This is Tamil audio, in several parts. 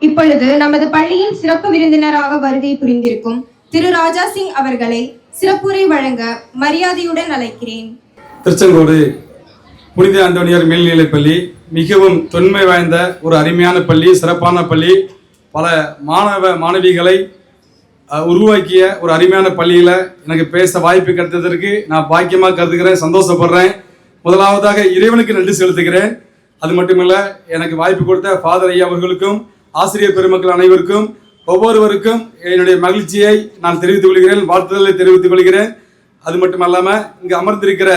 இப்பொழுது நமது பள்ளியின் சிறப்பு விருந்தினராக வருகை புரிந்திருக்கும் திரு ராஜா சிங் அவர்களை சிறப்புரை வழங்க மரியாதையுடன் அழைக்கிறேன். திருச்செங்கோடு புனித அந்தோனியார் மேல்நிலைப்பள்ளி மிகவும் தொன்மை வாய்ந்த ஒரு அருமையான பள்ளி, சிறப்பான பள்ளி. பல மாணவிகளை உருவாக்கிய ஒரு அருமையான பள்ளியில் எனக்கு பேச வாய்ப்பு கிடைத்ததற்கு நான் பாக்கியமாக கருதுகிறேன், சந்தோஷப்படுறேன். முதலாவதாக இறைவனுக்கு நன்றி செலுத்துகிறேன். அது மட்டுமல்ல, எனக்கு வாய்ப்பு கொடுத்த ஃபாதர் ஐயா அவர்களுக்கும் ஆசிரியர் பெருமக்கள் அனைவருக்கும் ஒவ்வொருவருக்கும் என்னுடைய மகிழ்ச்சியை நான் தெரிவித்துக் கொள்கிறேன், வாழ்த்துதலை தெரிவித்துக் கொள்கிறேன். அது மட்டுமல்லாமல் இங்கு அமர்ந்திருக்கிற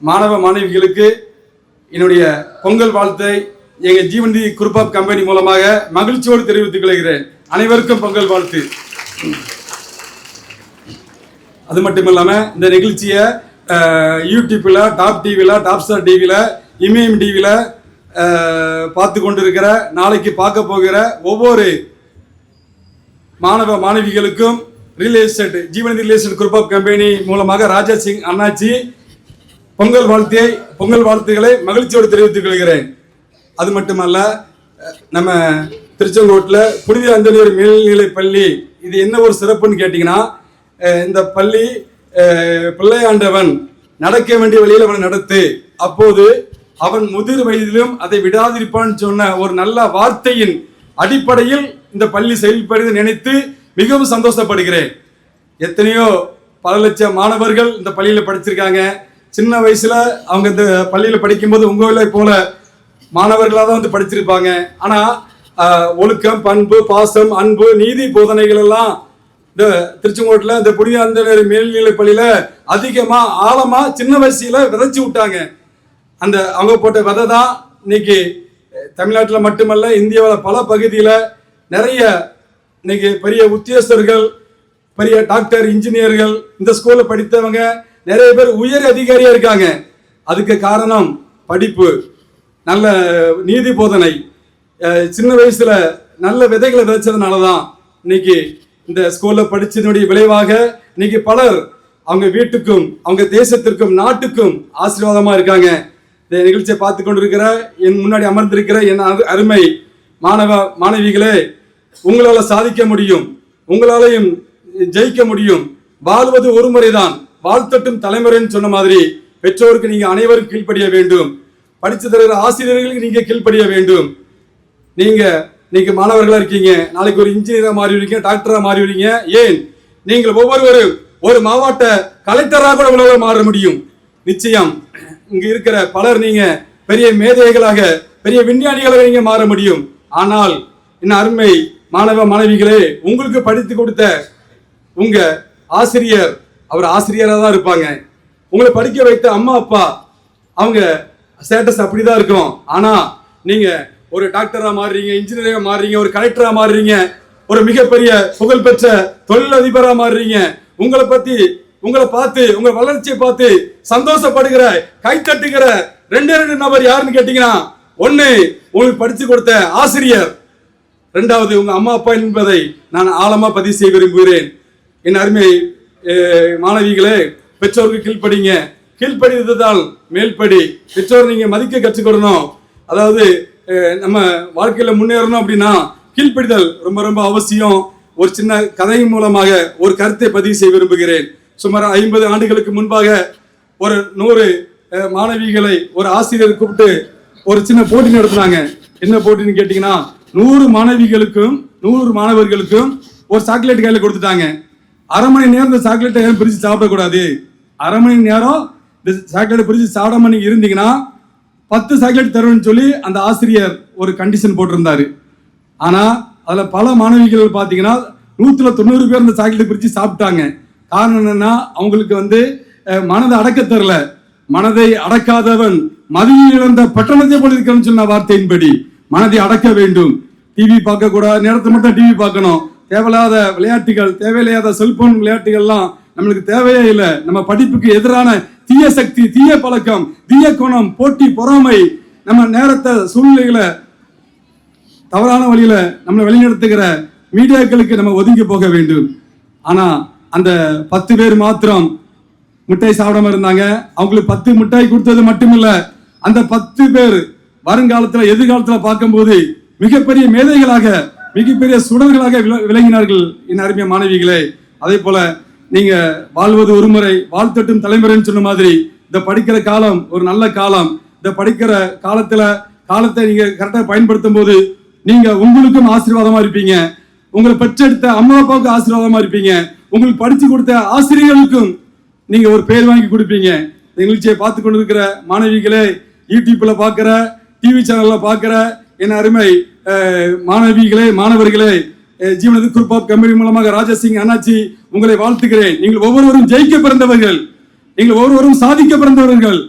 மாணவ மாணவிகளுக்கு என்னுடைய பொங்கல் வாழ்த்தை எங்கள் ஜீவன்தி குரூப் ஆஃப் கம்பெனி மூலமாக மகிழ்ச்சியோடு தெரிவித்துக் கொள்கிறேன். அனைவருக்கும் பொங்கல் வாழ்த்து. அது மட்டும் இல்லாமல் இந்த நிகழ்ச்சியை யூடியூப்பில், டாப் டிவியில், டாப் ஸ்டார் டிவியில், இமயம் டிவியில் பார்த்து கொண்டிருக்கிற, நாளைக்கு பார்க்க போகிற ஒவ்வொரு மாணவ மாணவிகளுக்கும் real estate Jeevanadhi real estate group of company மூலமாக ராஜா சிங் அண்ணாச்சி பொங்கல் வாழ்த்துக்களை மகிழ்ச்சியோடு தெரிவித்துக் கொள்கிறேன். அது மட்டுமல்ல, நம்ம திருச்செங்கோட்டில் புனித அந்தோனியார் மேல்நிலை பள்ளி இது என்ன ஒரு சிறப்புன்னு கேட்டிங்கன்னா, இந்த பள்ளி பிள்ளையாண்டவன் நடக்க வேண்டிய வழியில் அவனை நடத்து, அப்போது அவன் முதிர் வயதிலும் அதை விடாதிருப்பான்னு சொன்ன ஒரு நல்ல வார்த்தையின் அடிப்படையில் இந்த பள்ளி செயல்படுவதை நினைத்து மிகவும் சந்தோஷப்படுகிறேன். எத்தனையோ பல லட்சம் மாணவர்கள் இந்த பள்ளியில் படிச்சிருக்காங்க. சின்ன வயசுல அவங்க இந்த பள்ளியில் படிக்கும்போது உங்களை போல மாணவர்களாக தான் வந்து படிச்சிருப்பாங்க. ஆனால் ஒழுக்கம், பண்பு, பாசம், அன்பு, நீதி போதனைகள் எல்லாம் இந்த திருச்செங்கோட்டில் இந்த புனித அந்தோனியார் மேல்நிலை பள்ளியில் அதிகமாக ஆழமாக சின்ன வயசுல விதைச்சி விட்டாங்க. அந்த அவங்க போட்ட விதை தான் இன்னைக்கு தமிழ்நாட்டில் மட்டுமல்ல, இந்தியாவில் பல பகுதியில் நிறைய இன்னைக்கு பெரிய உத்தியோகஸ்தர்கள், பெரிய டாக்டர், இன்ஜினியர்கள், இந்த ஸ்கூலில் படித்தவங்க நிறைய பேர் உயர் அதிகாரியாக இருக்காங்க. அதுக்கு காரணம் படிப்பு, நல்ல நீதி போதனை, சின்ன வயசில் நல்ல விதைகளை விதைச்சதுனால தான் இன்னைக்கு இந்த ஸ்கூலில் படித்ததனுடைய விளைவாக இன்னைக்கு பலர் அவங்க வீட்டுக்கும் அவங்க தேசத்திற்கும் நாட்டுக்கும் ஆசீர்வாதமாக இருக்காங்க. இந்த நிகழ்ச்சியை பார்த்து கொண்டிருக்கிற என் முன்னாடி அமர்ந்திருக்கிற என் அருமை மாணவ மாணவிகளே, உங்களால் சாதிக்க முடியும், உங்களாலையும் ஜெயிக்க முடியும். வாழ்வது ஒரு முறைதான், வாழ்த்தட்டும் தலைமுறைன்னு சொன்ன மாதிரி பெற்றோருக்கு நீங்க அனைவரும் கீழ்ப்படிய வேண்டும். படித்து தருகிற ஆசிரியர்களுக்கு நீங்க கீழ்ப்படிய வேண்டும். நீங்க மாணவர்களா இருக்கீங்க, நாளைக்கு ஒரு இன்ஜினியரா மாறிவிடுவீங்க, டாக்டரா மாறிவிடுவீங்க. ஏன் நீங்கள் ஒவ்வொருவரும் ஒரு மாவட்ட கலெக்டராக கூட உலக மாற முடியும். நிச்சயம் இங்க இருக்கிற பலர் நீங்க பெரிய மேதைகளாக, பெரிய விஞ்ஞானிகளாக நீங்க மாற முடியும். ஆனால் என்ன அருமை மாணவ மாணவிகளே, உங்களுக்கு படித்து கொடுத்த உங்க ஆசிரியர், அவர் ஆசிரியராக தான் இருப்பாங்க. உங்களை படிக்க வைத்த அம்மா அப்பா, அவங்க ஸ்டேட்டஸ் அப்படிதான் இருக்கும். ஆனா நீங்க ஒரு டாக்டரா மாறுறீங்க, இன்ஜினியரா மாறுறீங்க, ஒரு கலெக்டரா மாறுறீங்க, ஒரு மிகப்பெரிய புகழ்பெற்ற தொழிலதிபரா மாறுறீங்க. உங்களை பார்த்து உங்க வளர்ச்சியை பார்த்து சந்தோஷப்படுகிற, கைத்தட்டுகிற ரெண்டு நபர் யாருன்னு கேட்டீங்கன்னா, ஒன்னு உங்களுக்கு படிச்சு கொடுத்த ஆசிரியர், ரெண்டாவது உங்க அம்மா அப்பா என்பதை நான் ஆழமா பதிவு செய்ய விரும்புகிறேன். என் அருமை மாணவிகளே, பெற்றோருக்கு கீழ்ப்படிங்க. கீழ்ப்படிதான் மேல்படி. பெற்றோர் நீங்க மதிக்க கற்றுக்கொள்ளணும். அதாவது நம்ம வாழ்க்கையில முன்னேறணும் அப்படின்னா கீழ்ப்படிதல் ரொம்ப ரொம்ப அவசியம். ஒரு சின்ன கதையின் மூலமாக ஒரு கருத்தை பதிவு செய்ய விரும்புகிறேன். சுமார் 50 ஆண்டுகளுக்கு முன்பாக ஒரு 100 மாணவிகளை ஒரு ஆசிரியர் கூப்பிட்டு ஒரு சின்ன போட்டி நடத்தினாங்க. என்ன போட்டின்னு கேட்டீங்கன்னா, 100 மாணவர்களுக்கும் ஒரு சாக்லேட் கையில கொடுத்துட்டாங்க. அரை மணி நேரம் இந்த சாக்லேட்டை பிரிச்சு சாப்பிடக்கூடாது, அரை மணி நேரம் இந்த சாக்லேட் பிரிச்சு சாப்பிடாம நீங்க இருந்தீங்கன்னா 10 சாக்லேட் தருவேன்னு சொல்லி அந்த ஆசிரியர் ஒரு கண்டிஷன் போட்டிருந்தாரு. ஆனா அதுல பல மாணவிகள் பாத்தீங்கன்னா 190 பேர் இந்த சாக்லேட் பிரிச்சு சாப்பிட்டாங்க. காரணம் என்னன்னா அவங்களுக்கு மனதை அடக்க தரல. மனதை அடக்காதவன் மதியில் இழந்த பட்டணத்தை போல இருக்கணும்னு சொன்ன வார்த்தையின்படி மனதை அடக்க வேண்டும். டிவி பார்க்க கூடாது, நேரத்தை மட்டும் டிவி பார்க்கணும். தேவையில்லாத விளையாட்டுகள், தேவையில்லாத செல்போன் விளையாட்டுகள்லாம் நம்மளுக்கு தேவையே இல்லை. நம்ம படிப்புக்கு எதிரான தீய சக்தி, தீய பழக்கம், தீய குணம், போட்டி, பொறாமை, நம்ம நேரத்தை, சூழ்நிலைகளை தவறான வழியில நம்மளை வழிநடத்துகிற மீடியாக்களுக்கு நம்ம ஒதுங்கி போக வேண்டும். ஆனா அந்த 10 பேர் மாத்திரம் மிட்டாய் சாப்பிடாம இருந்தாங்க. அவங்களுக்கு 10 மிட்டாய் கொடுத்தது மட்டுமில்ல, அந்த 10 பேர் வருங்காலத்துல எதிர்காலத்துல பார்க்கும்போது மிகப்பெரிய மேதைகளாக, மிகப்பெரிய சுடர்களாக விளங்கினார்கள். என் அருமைய மாணவிகளே, அதே போல நீங்க வாழ்வது ஒரு முறை, வாழ்த்தட்டும் தலைமுறைன்னு சொன்ன மாதிரி இந்த படிக்கிற காலம் ஒரு நல்ல காலம். இந்த படிக்கிற காலத்தை நீங்க கரெக்டா பயன்படுத்தும் போது நீங்க உங்களுக்கும் ஆசீர்வாதமா இருப்பீங்க, உங்களை பெற்றெடுத்த அம்மா அப்பாவுக்கு ஆசீர்வாதமா இருப்பீங்க, உங்களுக்கு படிச்சு கொடுத்த ஆசிரியர்களுக்கும் நீங்க ஒரு பேர் வாங்கி கொடுப்பீங்க. இந்த நிகழ்ச்சியை பார்த்து கொண்டிருக்கிற மாணவிகளே, யூடியூப்ல பார்க்கிற, டிவி சேனல்ல பார்க்கிற என் அருமை மாணவிகளே, மாணவர்களே, ஜீவனது குரூப் ஆஃப் கம்பெனி மூலமாக ராஜாசிங் அண்ணாச்சி உங்களை வாழ்த்துகிறேன். நீங்கள் ஒவ்வொருவரும் ஜெயிக்க பிறந்தவர்கள், நீங்கள் ஒவ்வொருவரும் சாதிக்க பிறந்தவர்கள்.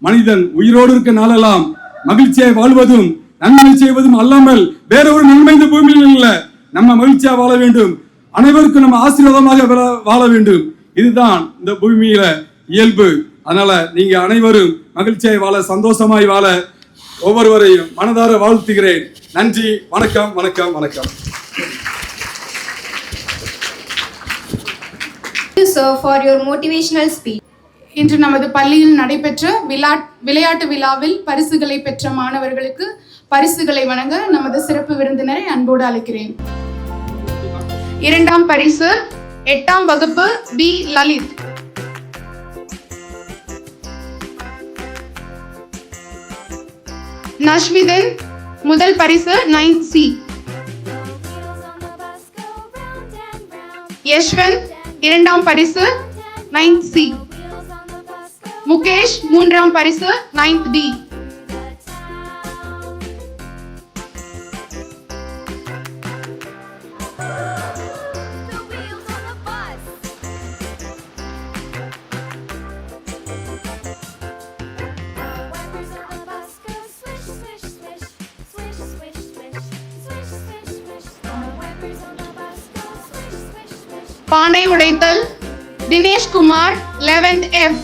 மனிதன் உயிரோடு இருக்க நாளெல்லாம் மகிழ்ச்சியாய் வாழ்வதும் நன்மை செய்வதும் அல்லாமல் வேற ஒரு நன்மை இந்த பூமியில் இல்லை. நம்ம மகிழ்ச்சியா வாழ வேண்டும், அனைவருக்கும் நம்ம ஆசீர்வாதமாக வாழ வேண்டும். இதுதான் இந்த பூமியில இயல்பு. அதனால நீங்க அனைவரும் மகிழ்ச்சியாய் வாழ, சந்தோஷமாய் வாழ ஒவ்வொருவரையும் மனதார வாழ்த்துகிறேன். நன்றி, வணக்கம், வணக்கம், வணக்கம். Sir, for your motivational speech. இன்று நமது பள்ளியில் நடைபெற்ற விளையாட்டு விழாவில் பரிசுகளை பெற்ற மாணவர்களுக்கு பரிசுகளை வழங்க நமது சிறப்பு விருந்தினரை அன்போடு அழைக்கிறேன். 2ஆம் பரிசு 8ஆம் வகுப்பு பி லலித். நஷ்விதன் முதல் பரிசு 9th C. யஷ்வந்த் 2ஆம் பரிசு 9th C. முகேஷ் 3ஆம் பரிசு 9th D. பானை உடைத்தல் தினேஷ் குமார் 11th F.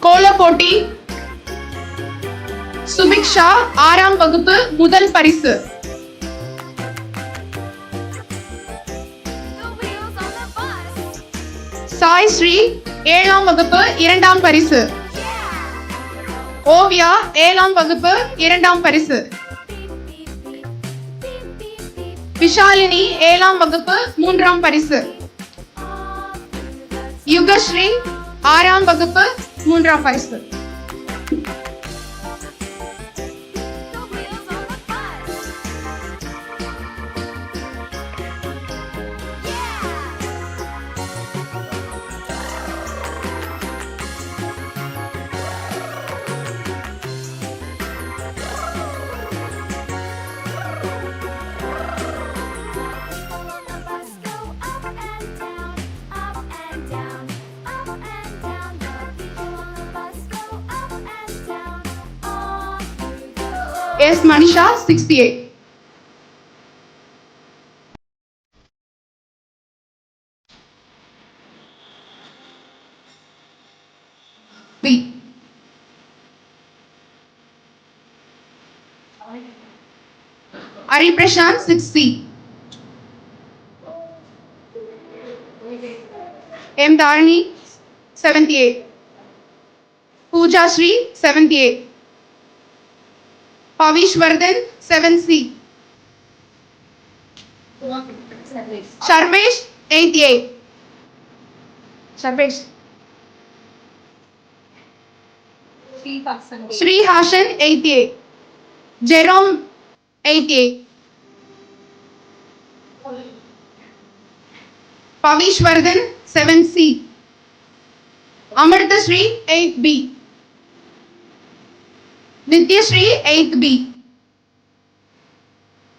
கோல போட்டி சுபிக்ஷா 6ஆம் வகுப்பு முதல் பரிசு. சாய் ஸ்ரீ 7ஆம் வகுப்பு 2ஆம் பரிசு. ஓவியா 7ஆம் வகுப்பு 2ஆம் பரிசு. விஷாலினி 7ஆம் வகுப்பு 3ஆம் பரிசு. யுகஸ்ரீ 6ஆம் வகுப்பு 3ஆம் பரிசு. S. Manisha 68. B. Ari Prashant 6C. M. Dharani 78. Pooja Sri 78. Pavish Vardhan 7C. Sharmesh 88. Sharmesh. Sri Hashan 88. Jerome 88. Pavishwardhan 7C, Amrtashree 8B, Nityashree 8B,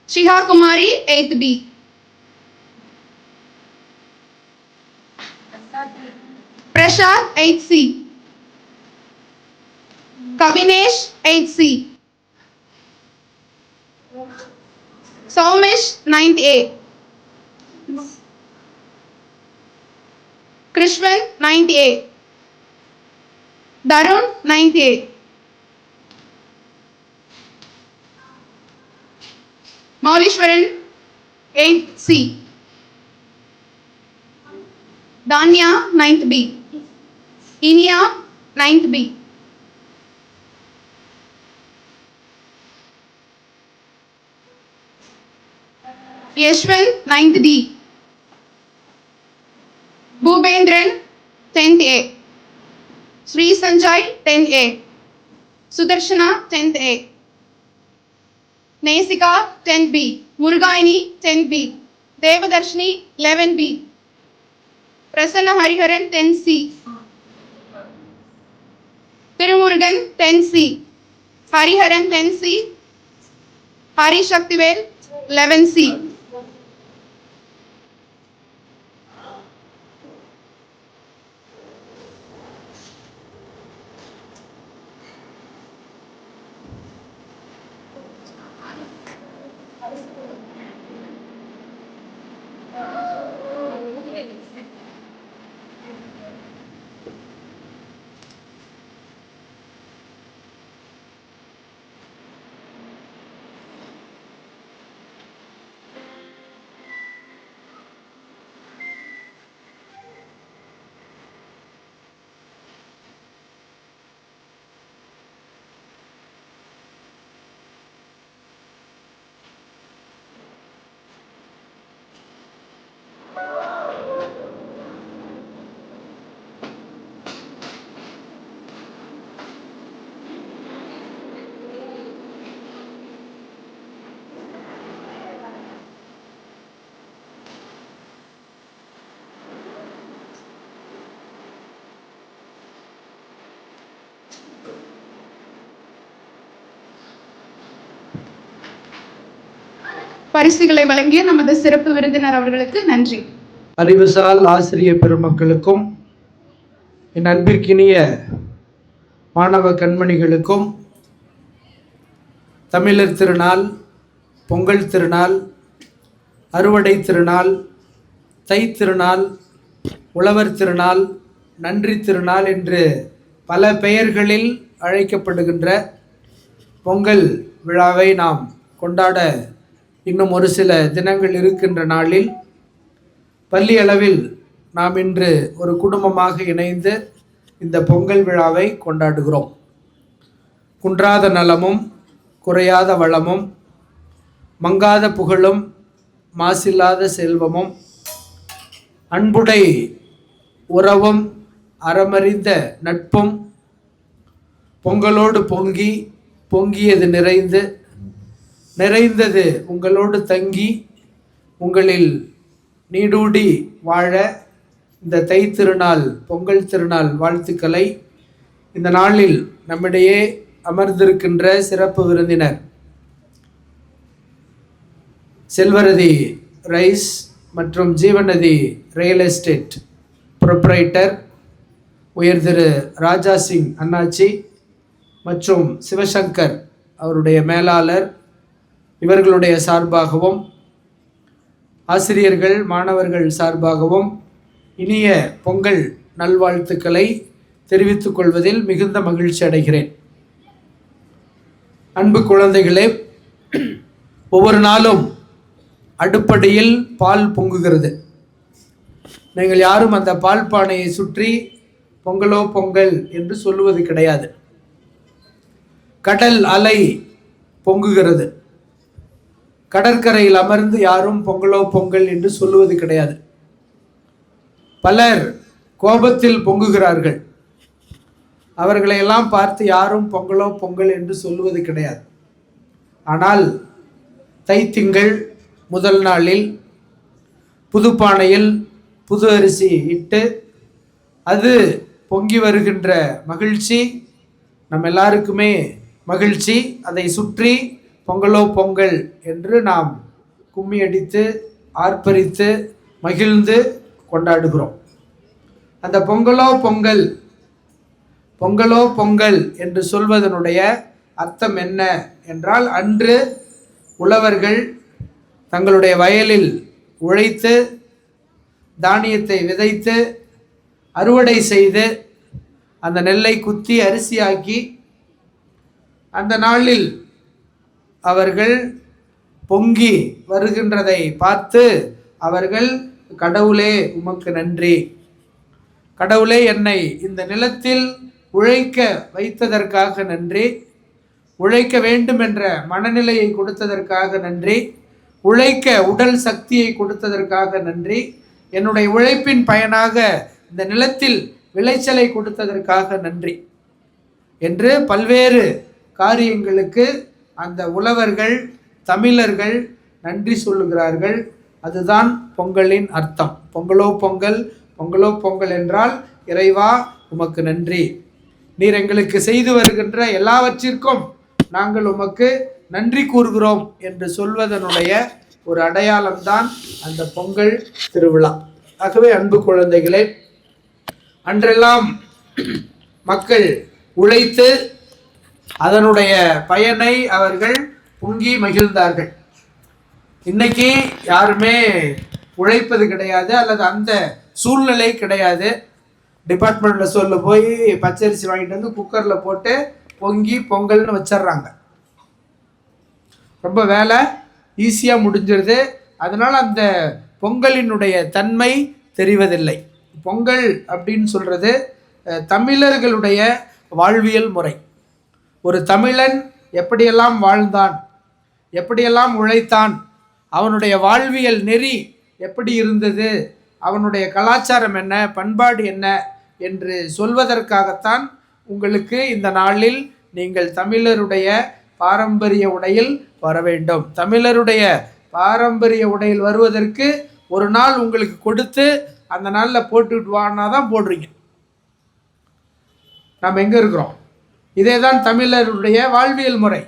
Shiha Kumari 8B, Prashad 8C, Kavinesh 8C, Saumish 9th A, Krishnan 9th A, Darun 9th A, Maulishwaran 8th C, Danya 9th B, Inia 9th B, Yashwant 9th D, Bhubendran 10th A, Sri Sanjay 10th A, Sudarshana 10th A, Nesika 10B, Murugaini 10B, Devadarshini 11B, Prasanna Hariharan 10C, Tirumurugan 10C, Hariharan 10C, Hari Shaktivel 11C. பரிசுகளை வழங்கிய நமது சிறப்பு விருந்தினர் அவர்களுக்கு நன்றி. அறிவுசால் ஆசிரிய பெருமக்களுக்கும் என் அன்பிற்கினிய மாணவ கண்மணிகளுக்கும் தமிழர் திருநாள், பொங்கல் திருநாள், அறுவடை திருநாள், தை திருநாள், உழவர் திருநாள், நன்றி திருநாள் என்று பல பெயர்களில் அழைக்கப்படுகின்ற பொங்கல் விழாவை நாம் கொண்டாட இன்னும் ஒரு சில தினங்கள் இருக்கின்ற நாளில் பள்ளி அளவில் நாம் இன்று ஒரு குடும்பமாக இணைந்து இந்த பொங்கல் விழாவை கொண்டாடுகிறோம். குன்றாத நலமும் குறையாத வளமும் மங்காத புகழும் மாசில்லாத செல்வமும் அன்புடை உறவும் அறமறிந்த நட்பும் பொங்கலோடு பொங்கி பொங்கியது நிறைந்து நிறைந்தது உங்களோடு தங்கி உங்களில் நீடூடி வாழ இந்த தை திருநாள், பொங்கல் திருநாள் வாழ்த்துக்களை இந்த நாளில் நம்மிடையே அமர்ந்திருக்கின்ற சிறப்பு விருந்தினர் செல்வரதி ரைஸ் மற்றும் ஜீவநதி ரியல் எஸ்டேட் ப்ரொப்ரைட்டர் உயர் திரு ராஜா சிங் அண்ணாச்சி மற்றும் சிவசங்கர் அவருடைய மேலாளர் இவர்களுடைய சார்பாகவும் ஆசிரியர்கள் மாணவர்கள் சார்பாகவும் இனிய பொங்கல் நல்வாழ்த்துக்களை தெரிவித்துக் கொள்வதில் மிகுந்த மகிழ்ச்சி அடைகிறேன். அன்பு குழந்தைகளே, ஒவ்வொரு நாளும் அடுப்படியில் பால் பொங்குகிறது. நீங்கள் யாரும் அந்த பால் பானையை சுற்றி பொங்கலோ பொங்கல் என்று சொல்லுவது கிடையாது. கடல் அலை பொங்குகிறது. கடற்கரையில் அமர்ந்து யாரும் பொங்கலோ பொங்கல் என்று சொல்லுவது கிடையாது. பலர் கோபத்தில் பொங்குகிறார்கள். அவர்களையெல்லாம் பார்த்து யாரும் பொங்கலோ பொங்கல் என்று சொல்லுவது கிடையாது. ஆனால் தைத்திங்கள் முதல் நாளில் புதுப்பானையில் புது அரிசி இட்டு அது பொங்கி வருகின்ற மகிழ்ச்சி நம்ம எல்லாருக்குமே மகிழ்ச்சி. அதை சுற்றி பொங்கலோ பொங்கல் என்று நாம் கும்மி அடித்து ஆர்ப்பரித்து மகிழ்ந்து கொண்டாடுகிறோம். அந்த பொங்கலோ பொங்கல் பொங்கலோ பொங்கல் என்று சொல்வதனுடைய அர்த்தம் என்ன என்றால், அன்று உழவர்கள் தங்களுடைய வயலில் உழைத்து தானியத்தை விதைத்து அறுவடை செய்து அந்த நெல்லை குத்தி அரிசியாக்கி அந்த நாளில் அவர்கள் பொங்கி வருகின்றதை பார்த்து அவர்கள், கடவுளே உமக்கு நன்றி, கடவுளே என்னை இந்த நிலத்தில் உழைக்க வைத்ததற்காக நன்றி, உழைக்க வேண்டும் என்ற மனநிலையை கொடுத்ததற்காக நன்றி, உழைக்க உடல் சக்தியை கொடுத்ததற்காக நன்றி, என்னுடைய உழைப்பின் பயனாக இந்த நிலத்தில் விளைச்சலை கொடுத்ததற்காக நன்றி என்று பல்வேறு காரியங்களுக்கு அந்த உழவர்கள் தமிழர்கள் நன்றி சொல்லுகிறார்கள். அதுதான் பொங்கலின் அர்த்தம். பொங்கலோ பொங்கல் பொங்கலோ பொங்கல் என்றால், இறைவா உமக்கு நன்றி, நீர் எங்களுக்கு செய்து வருகின்ற எல்லாவற்றிற்கும் நாங்கள் உமக்கு நன்றி கூறுகிறோம் என்று சொல்வதனுடைய ஒரு அடையாளம்தான் அந்த பொங்கல் திருவிழா. ஆகவே அன்பு குழந்தைகளே, அன்றெல்லாம் மக்கள் உழைத்து அதனுடைய பயனை அவர்கள் பொங்கி மகிழ்ந்தார்கள். இன்னைக்கு யாருமே உழைப்பது கிடையாது, அல்லது அந்த சூழ்நிலை கிடையாது. டிபார்ட்மெண்ட்டில் சொல்ல போய் பச்சரிசி வாங்கிட்டு வந்து குக்கரில் போட்டு பொங்கி பொங்கல்னு வச்சிட்றாங்க. ரொம்ப வேலை ஈஸியாக முடிஞ்சிருது. அதனால் அந்த பொங்கலினுடைய தன்மை தெரிவதில்லை. பொங்கல் அப்படின்னு சொல்கிறது தமிழர்களுடைய வாழ்வியல் முறை. ஒரு தமிழன் எப்படியெல்லாம் வாழ்ந்தான், எப்படியெல்லாம் உழைத்தான், அவனுடைய வாழ்வியல் நெறி எப்படி இருந்தது, அவனுடைய கலாச்சாரம் என்ன, பண்பாடு என்ன என்று சொல்வதற்காகத்தான் உங்களுக்கு இந்த நாளில் நீங்கள் தமிழருடைய பாரம்பரிய உடையில் வர வேண்டும். தமிழருடைய பாரம்பரிய உடையில் வருவதற்கு ஒரு நாள் உங்களுக்கு கொடுத்து அந்த நாளில் போட்டுட்டு வானா தான் போடுறீங்க. நாம் எங்கே இருக்கிறோம்? இதே தான் தமிழருடைய வாழ்வியல் முறை.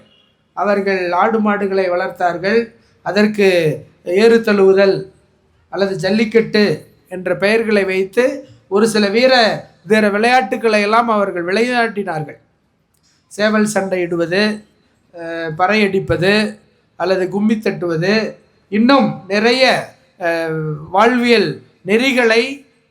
அவர்கள் ஆடு மாடுகளை வளர்த்தார்கள். அதற்கு ஏறு தழுவுதல் அல்லது ஜல்லிக்கட்டு என்ற பெயர்களை வைத்து ஒரு சில வீர விளையாட்டுக்களை எல்லாம் அவர்கள் விளையாட்டினார்கள். சேவல் சண்டையிடுவது, பறையடிப்பது அல்லது கும்மி தட்டுவது, இன்னும் நிறைய வாழ்வியல் நெறிகளை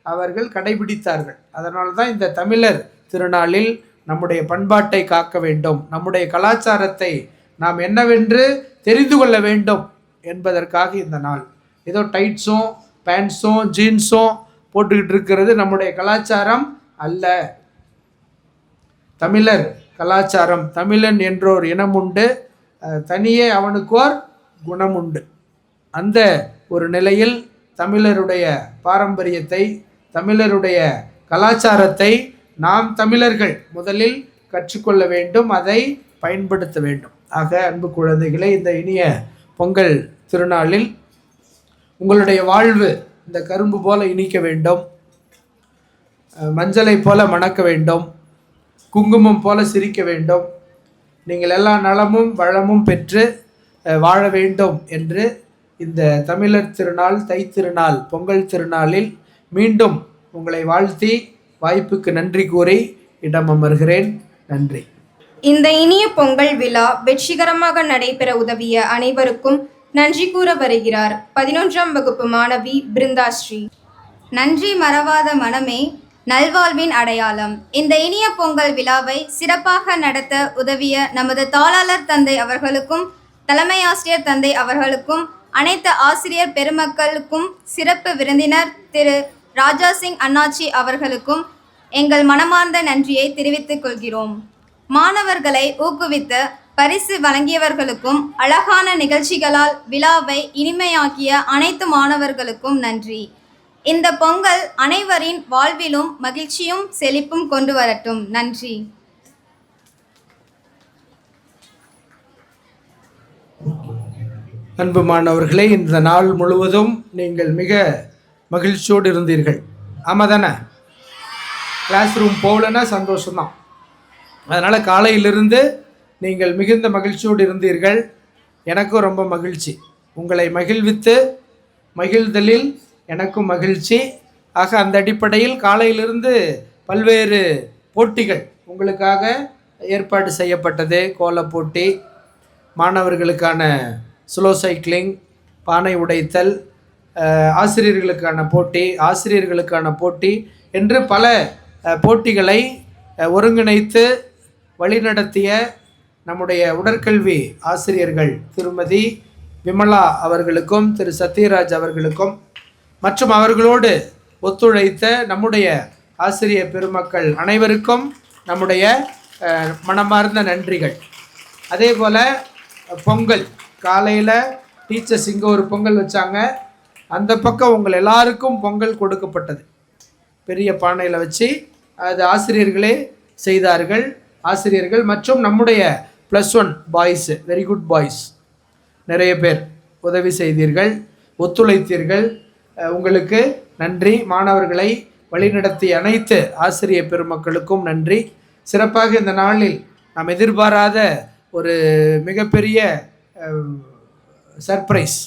அவர்கள் கடைபிடித்தார்கள். அதனால தான் இந்த தமிழர் திருநாளில் நம்முடைய பண்பாட்டை காக்க வேண்டும், நம்முடைய கலாச்சாரத்தை நாம் என்னவென்று தெரிந்து கொள்ள வேண்டும் என்பதற்காக இந்த நாள். ஏதோ டைட்ஸும் பேண்ட்ஸும் ஜீன்ஸும் போட்டுக்கிட்டு இருக்கிறது நம்முடைய கலாச்சாரம் அல்ல. தமிழர் கலாச்சாரம், தமிழன் என்றோர் இனம் உண்டு, தனியே அவனுக்கோர் குணம் உண்டு. அந்த ஒரு நிலையில் தமிழருடைய பாரம்பரியத்தை, தமிழருடைய கலாச்சாரத்தை நாம் தமிழர்கள் முதலில் கற்றுக்கொள்ள வேண்டும், அதை பயன்படுத்த வேண்டும். ஆக அன்பு குழந்தைகளே, இந்த இனிய பொங்கல் திருநாளில் உங்களுடைய வாழ்வு இந்த கரும்பு போல இனிக்க வேண்டும், மஞ்சளை போல மணக்க வேண்டும், குங்குமம் போல சிரிக்க வேண்டும், நீங்கள் எல்லா நலமும் வளமும் பெற்று வாழ வேண்டும் என்று இந்த தமிழர் திருநாள், தை திருநாள், பொங்கல் திருநாளில் மீண்டும் உங்களை வாழ்த்தி வாய்ப்புக்கு நன்றி கூறி இடம் அமர்கிறேன். நன்றி. இந்த இனிய பொங்கல் விழா வெற்றிகரமாக நடைபெற உதவிய அனைவருக்கும் நன்றி கூற வருகிறார் 11ஆம் வகுப்பு மாணவி பிருந்தாஸ்ரீ. நன்றி மறவாத மனமே நல்வாழ்வின் அடையாளம். இந்த இனிய பொங்கல் விழாவை சிறப்பாக நடத்த உதவிய நமது தாளாளர் தந்தை அவர்களுக்கும், தலைமை ஆசிரியர் தந்தை அவர்களுக்கும், அனைத்து ஆசிரியர் பெருமக்களுக்கும், சிறப்பு விருந்தினர் திரு ராஜாசிங் அண்ணாச்சி அவர்களுக்கும் எங்கள் மனமார்ந்த நன்றியை தெரிவித்துக் கொள்கிறோம். மாணவர்களை ஊக்குவித்து பரிசு வழங்கியவர்களுக்கும், அழகான நிகழ்ச்சிகளால் விழாவை இனிமையாக்கிய அனைத்து மாணவர்களுக்கும் நன்றி. இந்த பொங்கல் அனைவரின் வாழ்விலும் மகிழ்ச்சியும் செழிப்பும் கொண்டு வரட்டும். நன்றி. அன்பு மாணவர்களே, இந்த நாள் முழுவதும் நீங்கள் மிக மகிழ்ச்சியோடு இருந்தீர்கள். ஆமாம் தானே? கிளாஸ் ரூம் போகலன்னா சந்தோஷம்தான். அதனால் காலையிலிருந்து நீங்கள் மிகுந்த மகிழ்ச்சியோடு இருந்தீர்கள். எனக்கும் ரொம்ப மகிழ்ச்சி. உங்களை மகிழ்வித்து மகிழ்தலில் எனக்கும் மகிழ்ச்சி. ஆக அந்த அடிப்படையில் காலையிலிருந்து பல்வேறு போட்டிகள் உங்களுக்காக ஏற்பாடு செய்யப்பட்டது. கோலப் போட்டி, மாணவர்களுக்கான ஸ்லோ சைக்கிளிங், பானை உடைத்தல், ஆசிரியர்களுக்கான போட்டி என்று பல போட்டிகளை ஒருங்கிணைத்து வழிநடத்திய நம்முடைய உடற்கல்வி ஆசிரியர்கள் திருமதி விமலா அவர்களுக்கும் திரு சத்யராஜ் அவர்களுக்கும் மற்றும் அவர்களோடு ஒத்துழைத்த நம்முடைய ஆசிரியர் பெருமக்கள் அனைவருக்கும் நம்முடைய மனமார்ந்த நன்றிகள். அதே போல் பொங்கல் காலையில் டீச்சர்ஸ் இங்கே ஒரு பொங்கல் வச்சாங்க. அந்த பக்கம் உங்கள் எல்லாருக்கும் பொங்கல் கொடுக்கப்பட்டது. பெரிய பானையில் வச்சு அது ஆசிரியர்களே செய்தார்கள். ஆசிரியர்கள் மற்றும் நம்முடைய +1 பாய்ஸு, வெரி குட் பாய்ஸ், நிறைய பேர் உதவி செய்தீர்கள், ஒத்துழைத்தீர்கள். உங்களுக்கு நன்றி. மாணவர்களை வழிநடத்திய அனைத்து ஆசிரியர் பெருமக்களுக்கும் நன்றி. சிறப்பாக இந்த நாளில் நாம் எதிர்பாராத ஒரு மிகப்பெரிய சர்ப்ரைஸ்,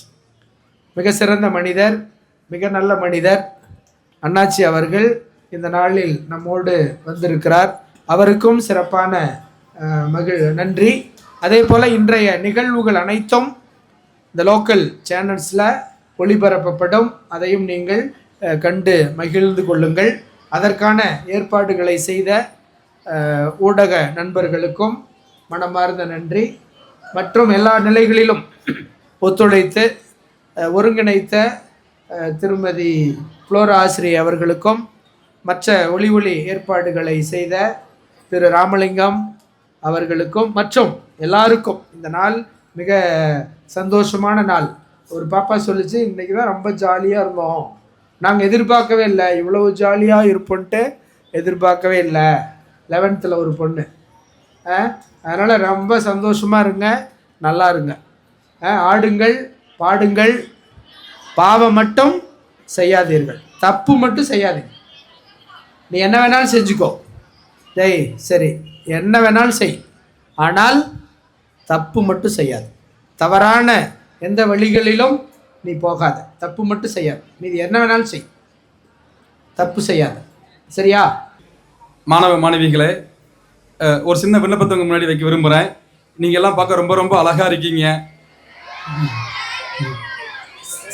மிக சிறந்த மனிதர், மிக நல்ல மனிதர் அண்ணாச்சி அவர்கள் இந்த நாளில் நம்மோடு வந்திருக்கிறார். அவருக்கும் சிறப்பான நன்றி. அதே போல் இன்றைய நிகழ்வுகள் அனைத்தும் இந்த லோக்கல் சேனல்ஸில் ஒளிபரப்பப்படும். அதையும் நீங்கள் கண்டு மகிழ்ந்து கொள்ளுங்கள். அதற்கான ஏற்பாடுகளை செய்த ஊடக நண்பர்களுக்கும் மனமார்ந்த நன்றி. மற்றும் எல்லா நிலைகளிலும் ஒத்துழைத்து ஒருங்கிணைத்த திருமதி ஃப்ளோரா ஆசிரியர் அவர்களுக்கும் மற்ற ஒளி ஏற்பாடுகளை செய்த திரு ராமலிங்கம் அவர்களுக்கும் மற்றும் எல்லாருக்கும் இந்த நாள் மிக சந்தோஷமான நாள். ஒரு பாப்பா சொல்லிச்சு, இன்றைக்கி தான் ரொம்ப ஜாலியாக இருந்தோம், நாங்கள் எதிர்பார்க்கவே இல்லை, இவ்வளவு ஜாலியாக இருப்போன்ட்டு எதிர்பார்க்கவே இல்லை. 11th ஒரு பொண்ணு. அதனால் ரொம்ப சந்தோஷமாக இருங்க, நல்லா இருங்க, ஆடுங்கள், பாடுங்கள், பாவம் மட்டும் செய்யாதீர்கள், தப்பு மட்டும் செய்யாதீங்க. நீ என்ன வேணாலும் செஞ்சுக்கோ, சரி என்ன வேணாலும் செய், ஆனால் தப்பு மட்டும் செய்யாது. தவறான எந்த வழிகளிலும் நீ போகாத, தப்பு மட்டும் செய்யாது. நீ என்ன வேணாலும் செய், தப்பு செய்யாத. சரியா? மாணவ மாணவிகளே, ஒரு சின்ன விண்ணப்பத்தை உங்க முன்னாடி வைக்க விரும்புகிறேன். நீங்கள் எல்லாம் பார்க்க ரொம்ப ரொம்ப அழகாக இருக்கீங்க.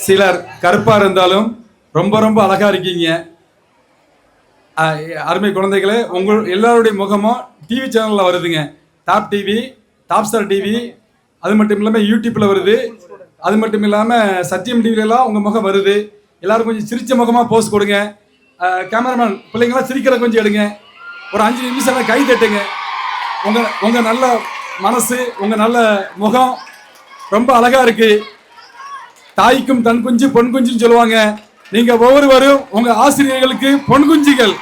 சிலர் கருப்பாக இருந்தாலும் ரொம்ப ரொம்ப அழகாக இருக்கீங்க. அருமை குழந்தைகளே, உங்கள் எல்லாருடைய முகமும் டிவி சேனலில் வருதுங்க. Top TV, top star TV, அது மட்டும் இல்லாமல் யூடியூப்பில் வருது. அது மட்டும் இல்லாமல் சத்தியம் டிவிலெலாம் உங்கள் முகம் வருது. எல்லோரும் கொஞ்சம் சிரித்த முகமாக போஸ்ட் கொடுங்க. கேமராமேன் பிள்ளைங்களாம் சிரிக்கிற கொஞ்சம் எடுங்க. ஒரு 5 நிமிஷம் கை தட்டுங்க. உங்கள் நல்ல மனசு, உங்கள் நல்ல முகம் ரொம்ப அழகாக இருக்குது. தாய்க்கும் தன் குஞ்சு பொன் குஞ்சுன்னு சொல்லுவாங்க. நீங்கள் ஒவ்வொருவரும் உங்கள் ஆசிரியர்களுக்கு பொன் குஞ்சுகள்.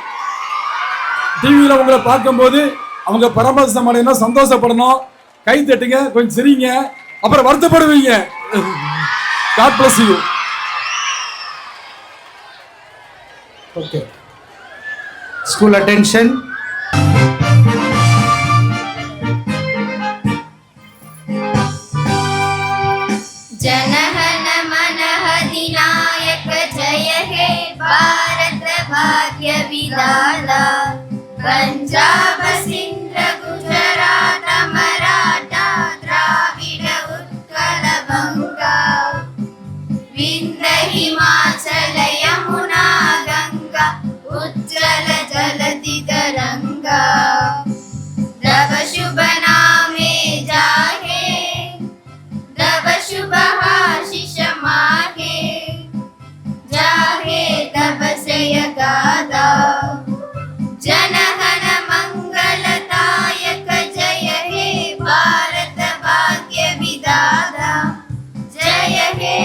டிவியில் உங்களை பார்க்கும்போது அவங்க பரமசம் அடையணும், சந்தோஷப்படணும். கை தட்டுங்க, கொஞ்சம் சிரிங்க, அப்புறம் வருத்தப்படுவீங்க. God bless you. Okay, school attention. जनगण मन अधिनायक जय हे भारत भाग्य विधाता, पंजाब सिंध गुजरात मराठा द्राविड उत्कल बंगा, विंध्य हिमाचल यमुना गंगा उज्जल जलधि तरंगा, तव शुभ नामे जाहे, तव शुभ आशीष माहे, जाहे तव श्रेय गाथा, जनगण मंगलदायक जय हे भारत भाग्य विधाता, जय हे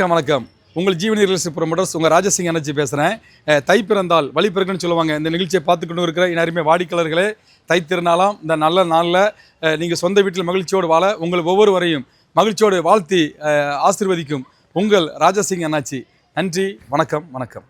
வணக்கம். உங்கள் ஜீவனி ரியல்எஸ்டேட் ப்ரொமோட்டர்ஸ் உங்கள் ராஜசிங் அண்ணாச்சி பேசுகிறேன். தை பிறந்தால் வழி பிறக்குன்னு சொல்லுவாங்க. இந்த நிகழ்ச்சியை பார்த்துக்கிட்டு இருக்கிற இன்னாருமே வாடிக்கையாளர்களே, தை திருநாளாம் இந்த நல்ல நாளில் நீங்கள் சொந்த வீட்டில் மகிழ்ச்சியோடு வாழ உங்கள் ஒவ்வொருவரையும் மகிழ்ச்சியோடு வாழ்த்தி ஆசீர்வதிக்கும் உங்கள் ராஜசிங் அண்ணாச்சி. நன்றி, வணக்கம்.